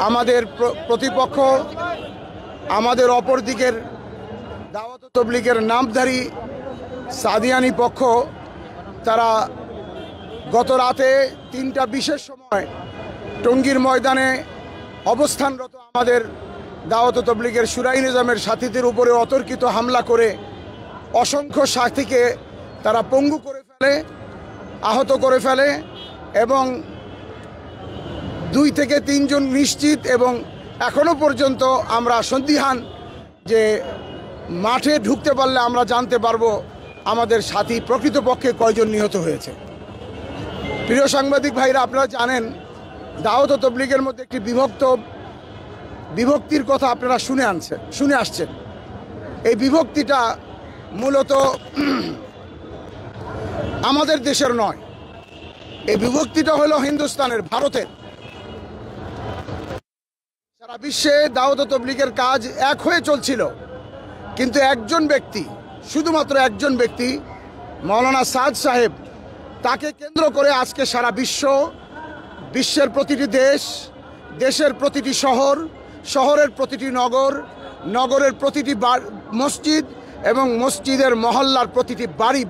আমাদের প্রতিপক্ষ, আমাদের অপর দিকের দাওয়াত তবলিগের নামধারী সাদিয়ানি পক্ষ, তারা গত রাতে ৩টা বিশেষ সময় টঙ্গীর ময়দানে অবস্থানরত আমাদের দাওয়াত তবলিগের শুরাই নিজামের সাথীদের উপরে অতর্কিত হামলা করে অসংখ্য সাথীকে তারা পঙ্গু করে ফেলে, আহত করে ফেলে এবং 2 থেকে 3 জন নিশ্চিত, এবং এখনো পর্যন্ত আমরা সন্দিহান যে মাঠে ঢুকতে পারলে আমরা জানতে পারবো আমাদের সাথী প্রকৃতপক্ষে কয়জন নিহত হয়েছে। প্রিয় সাংবাদিক ভাইরা, আপনারা জানেন দাওয়াত তবলিগের মধ্যে একটি বিভক্তির কথা আপনারা শুনে আসছেন। এই বিভক্তিটা মূলত আমাদের দেশের নয়, এই বিভক্তিটা হলো হিন্দুস্তানের, ভারতের। সারা বিশ্বে দাওয়াত তবলিগের কাজ এক হয়ে চলছিল, কিন্তু একজন ব্যক্তি, শুধুমাত্র একজন ব্যক্তি, মৌলানা সাদ সাহেব, তাকে কেন্দ্র করে আজকে সারা বিশ্বের প্রতিটি দেশ, দেশের প্রতিটি শহর, শহরের প্রতিটি নগর, নগরের প্রতিটি মসজিদ এবং মসজিদের মহল্লার প্রতিটি বাড়ি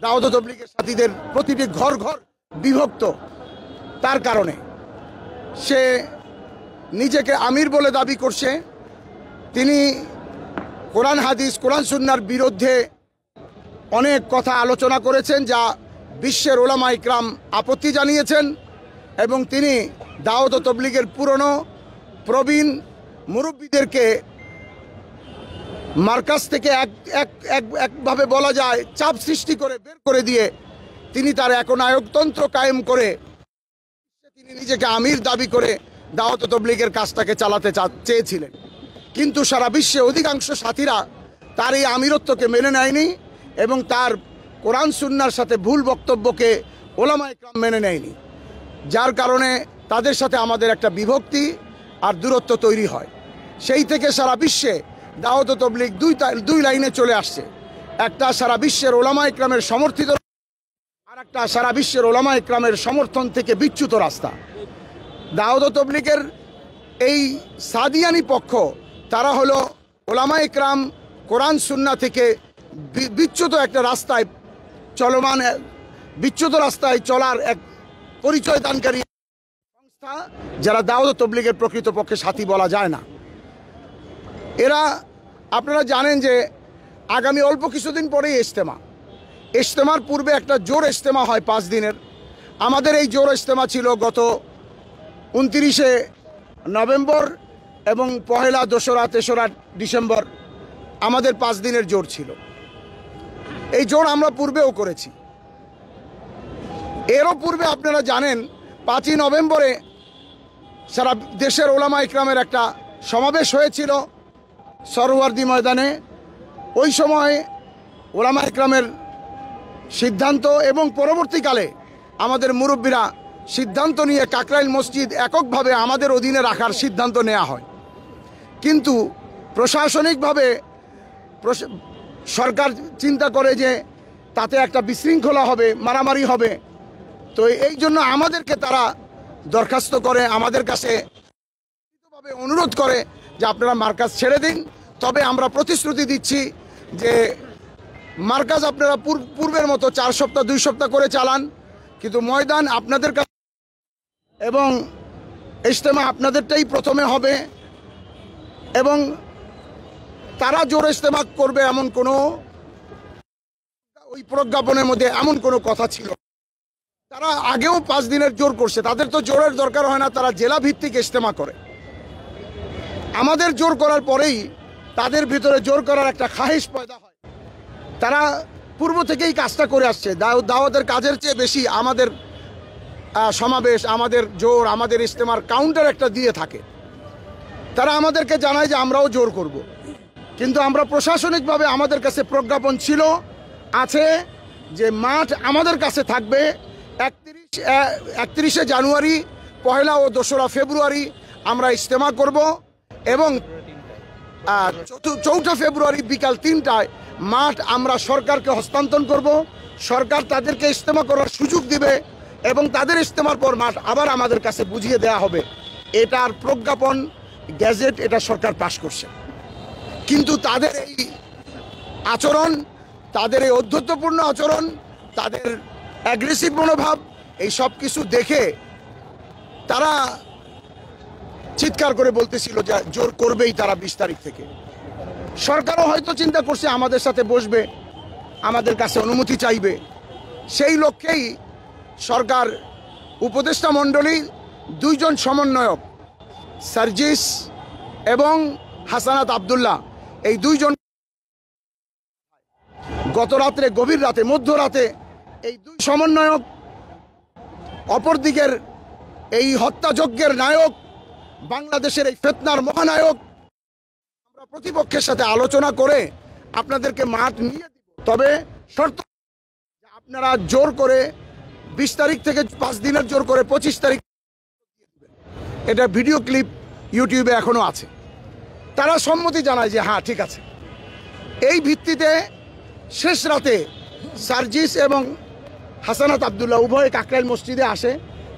দাওয়াত তবলিগের সাথীদের প্রতিটি ঘর ঘর বিভক্ত। তার কারণে সে নিজেকে আমির বলে দাবি করছে। তিনি কোরআন হাদিস, কোরআন সুন্নাহর বিরুদ্ধে অনেক কথা আলোচনা করেছেন, যা বিশ্বের উলামা ইকরাম আপত্তি জানিয়েছেন, এবং তিনি দাওয়াত তবলিগের পুরনো প্রবীণ মুরব্বীদেরকে মার্কাজ থেকে একভাবে বলা যায় চাপ সৃষ্টি করে বের করে দিয়ে তিনি তার একনায়কতন্ত্র কায়েম করে তিনি নিজেকে আমির দাবি করে দাওয়াত তবলিগের কাজটাকে চালাতে চেয়েছিলেন। কিন্তু সারা বিশ্বে অধিকাংশ সাথীরা তার এই আমিরত্বকে মেনে নেয়নি এবং তার কোরআন সুন্নাহর সাথে ভুল বক্তব্যকে ওলামা ইকরাম মেনে নেয়নি, যার কারণে তাদের সাথে আমাদের একটা বিভক্তি আর দূরত্ব তৈরি হয়। সেই থেকে সারা বিশ্বে দাওয়াত তবলিগ দুই লাইনে চলে আসছে। একটা সারা বিশ্বের ওলামা ইকরামের সমর্থিত, আর একটা সারা বিশ্বের ওলামা ইকরামের সমর্থন থেকে বিচ্যুত রাস্তা। দাওয়াত তবলিগের এই সাদিয়ানি পক্ষ, তারা হলো ওলামা ইকরাম কোরআন সুন্নাহ থেকে বিচ্যুত একটা রাস্তায় চলমান, বিচ্যুত রাস্তায় চলার এক পরিচয় দানকারী সংস্থা, যারা দাওয়াত তবলিগের প্রকৃতপক্ষে সাথী বলা যায় না। এরা, আপনারা জানেন যে আগামী অল্প কিছুদিন পরেই ইজতেমার পূর্বে একটা জোর ইজতেমা হয় 5 দিনের। আমাদের এই জোর ইজতেমা ছিল গত 29শে নভেম্বর এবং 1লা, 2রা, 3রা ডিসেম্বর আমাদের 5 দিনের জোর ছিল। এই জোর আমরা পূর্বেও করেছি। এরও পূর্বে আপনারা জানেন 5ই নভেম্বরে সারা দেশের ওলামা ইকরামের একটা সমাবেশ হয়েছিল সরওয়ার্দী ময়দানে। ওই সময় ওলামা ইকরামের সিদ্ধান্ত এবং পরবর্তীকালে আমাদের মুরব্বীরা সিদ্ধান্ত নিয়ে কাকরাইল মসজিদ এককভাবে আমাদের অধীনে রাখার সিদ্ধান্ত নেওয়া হয়। কিন্তু প্রশাসনিকভাবে সরকার চিন্তা করে যে তাতে একটা বিশৃঙ্খলা হবে, মারামারি হবে। তো এই জন্য আমাদেরকে তারা দরখাস্ত করে, আমাদের কাছে অনুরোধ করে যে আপনারা মার্কাজ ছেড়ে দিন। তবে আমরা প্রতিশ্রুতি দিচ্ছি যে মার্কাজ আপনারা পূর্বের মতো 4 সপ্তাহ 2 সপ্তাহ করে চালান, কিন্তু ময়দান আপনাদের কাছে এবং ইজতেমা আপনাদেরটাই প্রথমে হবে। এবং তারা জোর ইজতেমা করবে এমন কোনো, ওই প্রজ্ঞাপনের মধ্যে এমন কোনো কথা ছিল। তারা আগেও 5 দিনের জোর করছে, তাদের তো জোরের দরকার হয় না, তারা জেলা ভিত্তিক ইজতেমা করে। আমাদের জোর করার পরেই তাদের ভিতরে জোর করার একটা খাহিশ পয়দা হয়। তারা পূর্ব থেকেই কাজটা করে আসছে। দাওয়াতের কাজের চেয়ে বেশি আমাদের সমাবেশ, আমাদের জোর, আমাদের ইজতেমার কাউন্টার একটা দিয়ে থাকে। তারা আমাদেরকে জানায় যে আমরাও জোর করব, কিন্তু আমরা প্রশাসনিকভাবে আমাদের কাছে প্রজ্ঞাপন আছে যে মাঠ আমাদের কাছে থাকবে 31শে জানুয়ারি, 1লা ও 2রা ফেব্রুয়ারি আমরা ইজতেমা করব এবং 4 ফেব্রুয়ারি বিকাল 3টায় মাঠ আমরা সরকারকে হস্তান্তর করব। সরকার তাদেরকে ইজতেমা করার সুযোগ দিবে এবং তাদের ইজতেমার পর মাঠ আবার আমাদের কাছে বুঝিয়ে দেওয়া হবে। এটার প্রজ্ঞাপন গ্যাজেট এটা সরকার পাশ করছে, কিন্তু তাদের এই আচরণ, তাদের এই ঔদ্ধত্যপূর্ণ আচরণ, তাদের অ্যাগ্রেসিভ মনোভাব, এই সব কিছু দেখে তারা চিৎকার করে বলতেছিল যে জোর করবেই তারা 20 তারিখ থেকে। সরকারও হয়তো চিন্তা করছে আমাদের সাথে বসবে, আমাদের কাছে অনুমতি চাইবে। সেই লক্ষ্যেই সরকার উপদেষ্টা মণ্ডলী 2 জন সমন্বয়ক সার্জিস এবং হাসানাত আব্দুল্লাহ, এই 2 জন গত রাত্রে, গভীর রাতে, মধ্যরাতে এই 2 সমন্বয়ক অপরদিকের এই হত্যাযজ্ঞের নায়ক, বাংলাদেশের এই ফিতনার মহানায়ক, আমরা প্রতিপক্ষের সাথে আলোচনা করে আপনাদেরকে মাঠ নিয়ে দিব, তবে শর্ত আপনারা জোর করে 20 তারিখ থেকে 5 দিনের জোর করে 25 তারিখ। এটা ভিডিও ক্লিপ ইউটিউবে এখনো আছে। তারা সম্মতি জানায় যে হ্যাঁ ঠিক আছে। এই ভিত্তিতে শেষ রাতে সার্জিস এবং হাসানাত আব্দুল্লাহ উভয় কাকরাইল মসজিদে আসে,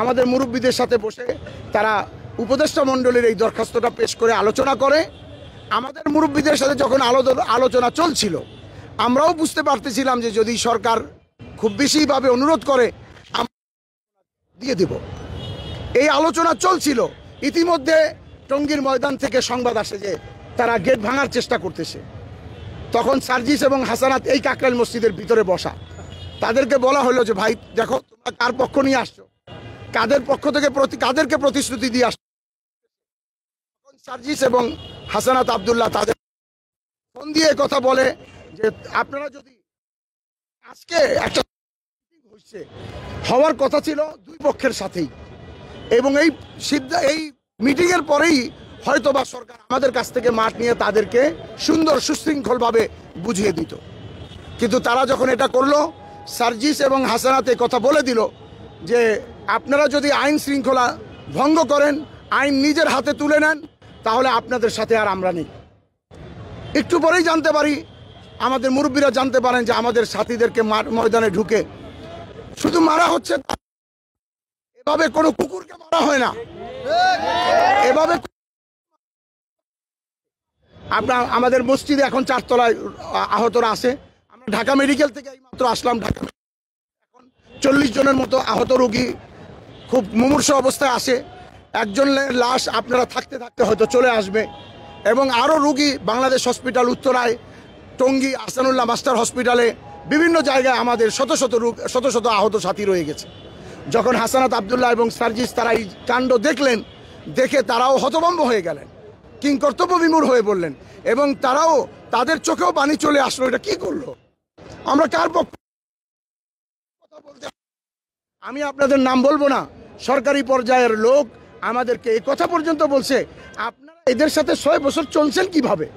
আমাদের মুরব্বীদের সাথে বসে তারা উপদেষ্টা মণ্ডলীর এই দরখাস্তটা পেশ করে আলোচনা করে। আমাদের মুরব্বীদের সাথে যখন আলোচনা চলছিল, আমরাও বুঝতে পারতেছিলাম যে যদি সরকার খুব বেশিভাবে অনুরোধ করে দিয়ে দিব। এই আলোচনা চলছিল, ইতিমধ্যে টঙ্গীর ময়দান থেকে সংবাদ আসে যে তারা গেট ভাঙার চেষ্টা করতেছে। তখন সার্জিস এবং হাসানাত এই কাকরাইল মসজিদের ভিতরে বসা, তাদেরকে বলা হলো যে ভাই দেখো তোমরা কার পক্ষ নিয়ে আসছো, কাদের পক্ষ থেকে কাদেরকে প্রতিশ্রুতি দিয়ে আসছো। সার্জিস এবং হাসানাত আব্দুল্লাহ তাদের ফোন দিয়ে কথা বলে যে আপনারা যদি আজকে একটা হয়েছে, হওয়ার কথা ছিল 2 পক্ষের সাথেই, এবং এই মিটিং এর পরেই হয়তোবা সরকার আমাদের কাছ থেকে মাঠ নিয়ে তাদেরকে সুন্দর সুশৃঙ্খলভাবে বুঝিয়ে দিত। কিন্তু তারা যখন এটা করলো, সার্জিস এবং হাসানাতে কথা বলে দিল যে আপনারা যদি আইন শৃঙ্খলা ভঙ্গ করেন, আইন নিজের হাতে তুলে নেন, তাহলে আপনাদের সাথে আর আমরা নেই। একটু পরেই জানতে পারি, আমাদের মুরব্বীরা জানতে পারেন যে আমাদের সাথীদেরকে ময়দানে ঢুকে শুধু মারা হচ্ছে, এভাবে কোনো কুকুরকে মারা হয় না। এভাবে আপনার আমাদের মসজিদে এখন 4 তলায় আহতরা আছে। আমরা ঢাকা মেডিকেল থেকে এইমাত্র আসলাম। ঢাকা এখন 40 জনের মতো আহত রোগী খুব মুমূর্ষ অবস্থায় আসে। একজনের লাশ আপনারা থাকতে থাকতে হয়তো চলে আসবে, এবং আরও রোগী বাংলাদেশ হসপিটাল, উত্তরায়, টঙ্গী, আহসানুল্লাহ মাস্টার হসপিটালে, বিভিন্ন জায়গায় আমাদের শত শত আহত সাথী রয়ে গেছে। যখন হাসানাত আব্দুল্লাহ এবং সার্জিস তারা এই কাণ্ড দেখলেন, দেখে তারাও হতভম্ব হয়ে গেলেন, কিংকর্তব্য বিমূঢ় হয়ে বললেন, এবং তারাও তাদের চোখেও পানি চলে আসলো, এটা কি করলো, আমরা কার পক্ষে কথা বলতে। আমি আপনাদের নাম বলবো না, সরকারি পর্যায়ের লোক আমাদেরকে এই কথা পর্যন্ত বলছে, আপনারা এদের সাথে 6 বছর চলছেন কিভাবে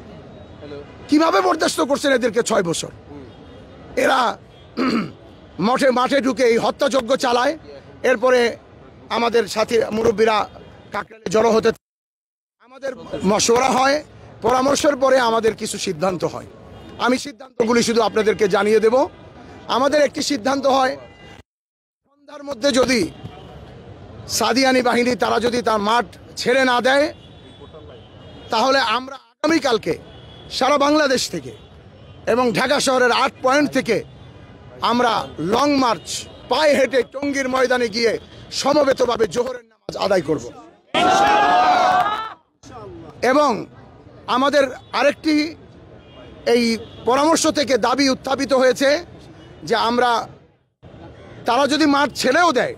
বরদাস্ত করছেন এদেরকে 6 বছর। এরা মাঠে ঢুকে এই হত্যাযজ্ঞ চালায়, এরপরে আমাদের সাথী মুরব্বীরা কাকরাইলে জড়ো হতে, আমাদের মশওয়ারা হয়, পরামর্শের পরে আমাদের কিছু সিদ্ধান্ত হয়। আমি সিদ্ধান্তগুলি শুধু আপনাদেরকে জানিয়ে দেব। আমাদের একটি সিদ্ধান্ত হয়, সন্ধ্যার মধ্যে যদি সাদিয়ানি বাহিনী তারা যদি তার মাঠ ছেড়ে না দেয়, তাহলে আমরা আগামীকালকে সারা বাংলাদেশ থেকে এবং ঢাকা শহরের 8 পয়েন্ট থেকে আমরা লং মার্চ পায়ে হেঁটে টঙ্গীর ময়দানে গিয়ে সমবেতভাবে জোহরের নামাজ আদায় করব। এবং আমাদের আরেকটি এই পরামর্শ থেকে দাবি উত্থাপিত হয়েছে যে তারা যদি মাঠ ছেড়েও দেয়,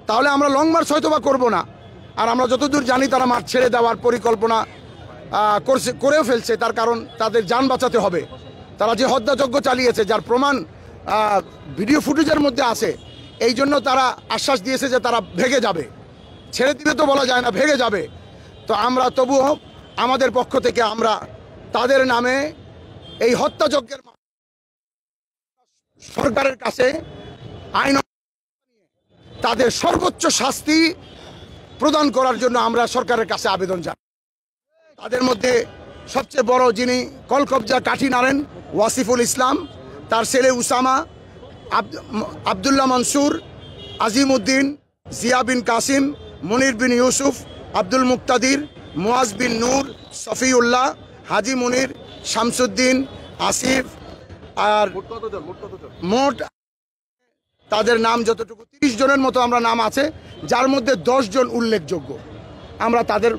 তাহলে আমরা লং মার্চ হয়তো বা করবো না। আর আমরা যতদূর জানি তারা মাঠ ছেড়ে দেওয়ার পরিকল্পনা করেও ফেলছে, তার কারণ তাদের যান বাঁচাতে হবে। তারা যে হত্যাযজ্ঞ চালিয়েছে, যার প্রমাণ ভিডিও ফুটেজের মধ্যে আছে, এই জন্য তারা আশ্বাস দিয়েছে যে তারা ভেগে যাবে, ছেড়ে দিবে তো বলা যায় না, ভেগে যাবে। তো আমরা তবুও আমাদের পক্ষ থেকে আমরা তাদের নামে এই হত্যাযজ্ঞের সরকারের কাছে আইন তাদের সর্বোচ্চ শাস্তি প্রদান করার জন্য আমরা সরকারের কাছে আবেদন জানাই। তাদের মধ্যে সবচেয়ে বড় যিনি কলকবজা কাঠি নাড়েন, ওয়াসিফুল ইসলাম, তার ছেলে উসামা, আবদুল্লাহ মনসুর, আজিম উদ্দিন, জিয়া বিন কাসিম, মনির বিন ইউসুফ, আব্দুল মুক্তাদির, মুয়াজ বিন নূর, সফিউল্লাহ, হাজি মুনির, শামসুদ্দিন, আসিফ, আর মোট তাদের নাম যতটুকু 30 জনের মতো আমরা নাম আছে, যার মধ্যে 10 জন উল্লেখযোগ্য। আমরা তাদের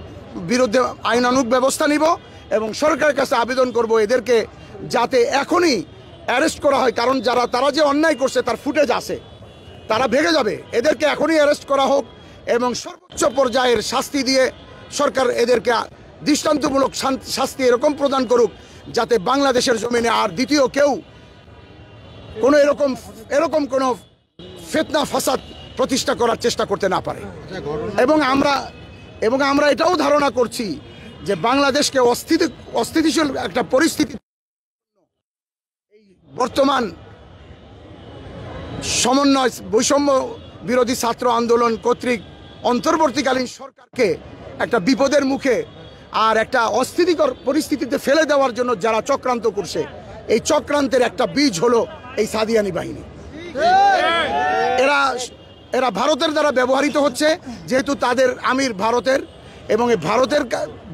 বিরুদ্ধে আইনানুগ ব্যবস্থা নিব এবং সরকারের কাছে আবেদন করব এদেরকে যাতে এখনই অ্যারেস্ট করা হয়, কারণ তারা যে অন্যায় করছে তার ফুটেজ আছে, তারা ভেঙে যাবে। এদেরকে এখনই অ্যারেস্ট করা হোক এবং সর্বোচ্চ পর্যায়ের শাস্তি দিয়ে সরকার এদেরকে দৃষ্টান্তমূলক শাস্তি এরকম প্রদান করুক যাতে বাংলাদেশের জমিনে আর দ্বিতীয় কেউ কোনো এরকম কোনো ফিতনা ফাসাদ প্রতিষ্ঠা করার চেষ্টা করতে না পারে। এবং আমরা এটাও ধারণা করছি যে বাংলাদেশকে অস্থিতিশীল একটা পরিস্থিতি, এই বর্তমান সমন্বয় বৈষম্য বিরোধী ছাত্র আন্দোলন কর্তৃক অন্তর্বর্তীকালীন সরকারকে একটা বিপদের মুখে আর একটা অস্থিতিকর পরিস্থিতিতে ফেলে দেওয়ার জন্য যারা চক্রান্ত করছে, এই চক্রান্তের একটা বীজ হলো এই সাদিয়ানি বাহিনী। এরা ভারতের দ্বারা ব্যবহৃত হচ্ছে, যেহেতু তাদের আমির ভারতের, এবং এই ভারতের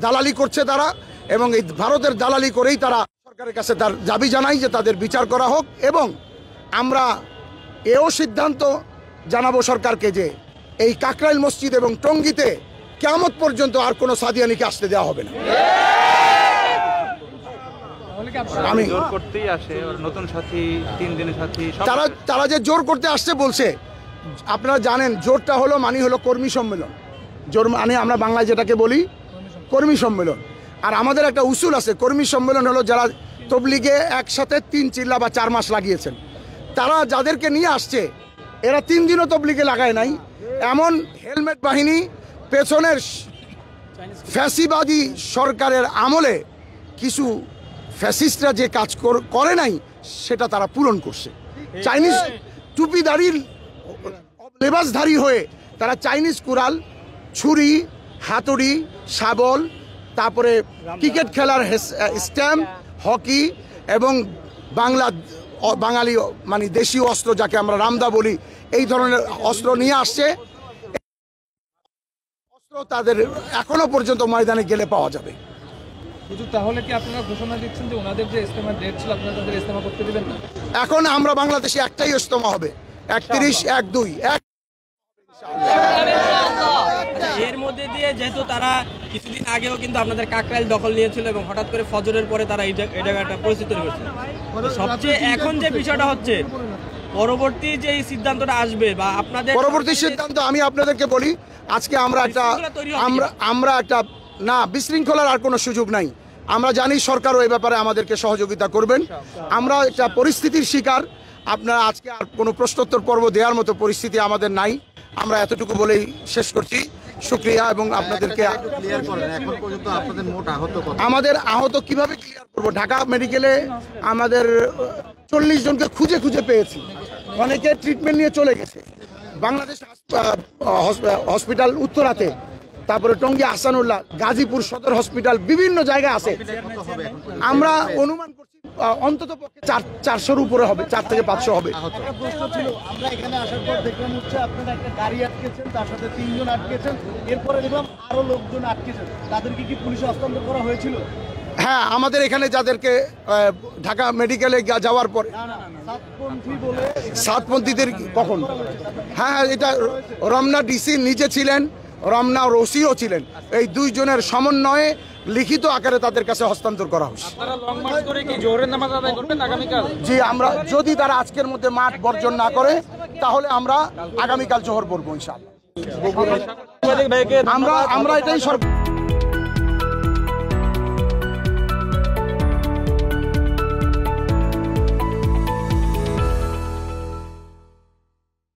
দালালি করছে তারা, এবং এই ভারতের দালালি করেই তারা সরকারের কাছে তার দাবি জানাই যে তাদের বিচার করা হোক। এবং আমরা এও সিদ্ধান্ত জানাবো সরকারকে যে এই কাকরাইল মসজিদ এবং টঙ্গীতে কিয়ামত পর্যন্ত আর কোনো সাদিয়ানিকে আসতে দেওয়া হবে না। তারা যে জোর করতে আসছে বলছে, আপনারা জানেন জোরটা হলো কর্মী সম্মেলন। জোর মানে আমরা বাংলায় যেটাকে বলি কর্মী সম্মেলন। আর আমাদের একটা উসুল আছে, কর্মী সম্মেলন হলো যারা তবলিগে একসাথে 3 চিল্লা বা 4 মাস লাগিয়েছেন, তারা যাদেরকে নিয়ে আসছে এরা 3 দিনও তবলিগে লাগায় নাই। এমন হেলমেট বাহিনী পেছনের ফ্যাসিবাদী সরকারের আমলে কিছু ফ্যাসিস্টরা যে কাজ করে নাই সেটা তারা পূরণ করছে। চাইনিজ টুপিদারির লেবাসধারী হয়ে তারা চাইনিজ কুড়াল, ছুরি, হাতুড়ি, শাবল, তারপরে ক্রিকেট খেলার স্ট্যাম্প, হকি এবং বাঙালি মানে দেশীয় অস্ত্র যাকে আমরা রামদা বলি, এই ধরনের অস্ত্র নিয়ে আসছে। অস্ত্র তাদের এখনো পর্যন্ত ময়দানে গেলে পাওয়া যাবে। তাহলে কি আপনারা ঘোষণা দিচ্ছেন যে ওনাদের যে ইজতেমার ডেট ছিল আপনারা তাদের ইজতেমা করতে দিবেন না? এখন আমরা বাংলাদেশে একটাই ইজতেমা হবে, 31/1/2। এর মধ্যে দিয়ে যেহেতু তারা কিছুদিন আগেও কিন্তু আপনাদের কাকরাইল দখল নিয়েছিল এবং হঠাৎ করে ফজরের পরে তারা এই জায়গাটা পরিস্থিতি তৈরি করছে, সবচেয়ে এখন যে বিষয়টা হচ্ছে পরবর্তী যে সিদ্ধান্তটা আসবে বা আপনাদের পরবর্তী সিদ্ধান্ত আমি আপনাদেরকে বলি, আজকে আমরা একটা না, বিশৃঙ্খলার আর কোনো সুযোগ নাই। আমরা জানি সরকারও এই ব্যাপারে আমাদেরকে সহযোগিতা করবেন। আমরা একটা পরিস্থিতির শিকার, আপনারা আজকে আর কোনো প্রশ্নোত্তর পর্ব দেওয়ার মতো পরিস্থিতি আমাদের নাই। আমরা এতটুকু বলেই শেষ করছি। শুকরিয়া। এবং আপনাদেরকে আমাদের আহত কিভাবে ক্লিয়ার করবো, ঢাকা মেডিকেলে আমাদের 40 জনকে খুঁজে খুঁজে পেয়েছি, অনেকে ট্রিটমেন্ট নিয়ে চলে গেছে। বাংলাদেশ হসপিটাল উত্তরাতে, তারপরে টঙ্গী আহসানুল্লাহ, গাজীপুর সদর হসপিটাল, বিভিন্ন জায়গায় আছে। আমরা অনুমান করছি অন্তত পক্ষে 400-র উপরে হবে, 4 থেকে 500 হবে। আমরা এখানে আসার পর দেখলাম হচ্ছে আপনারা একটা গাড়ি আটকেছেন, তার সাথে 3 জন আটকেছেন, এরপরে দেখলাম আরো লোকজন আটকেছেন, তাদেরকে কি পুলিশে হস্তান্তর করা হয়েছিল? হ্যাঁ, আমাদের এখানে যাদেরকে ঢাকা মেডিকেলে যাওয়ার পরে সাতপন্থীদের কখন, হ্যাঁ এটা রমনা ডিসি নিজে ছিলেন, রমনা ওসিও ছিলেন, এই 2 জনের সমন্বয়ে লিখিত আকারে তাদের কাছে হস্তান্তর করা হচ্ছে। জি, আমরা যদি তারা আজকের মধ্যে মাঠ বর্জন না করে তাহলে আমরা আগামীকাল জোহর পড়বো ইনশাআল্লাহ। আমরা এটাই সরকার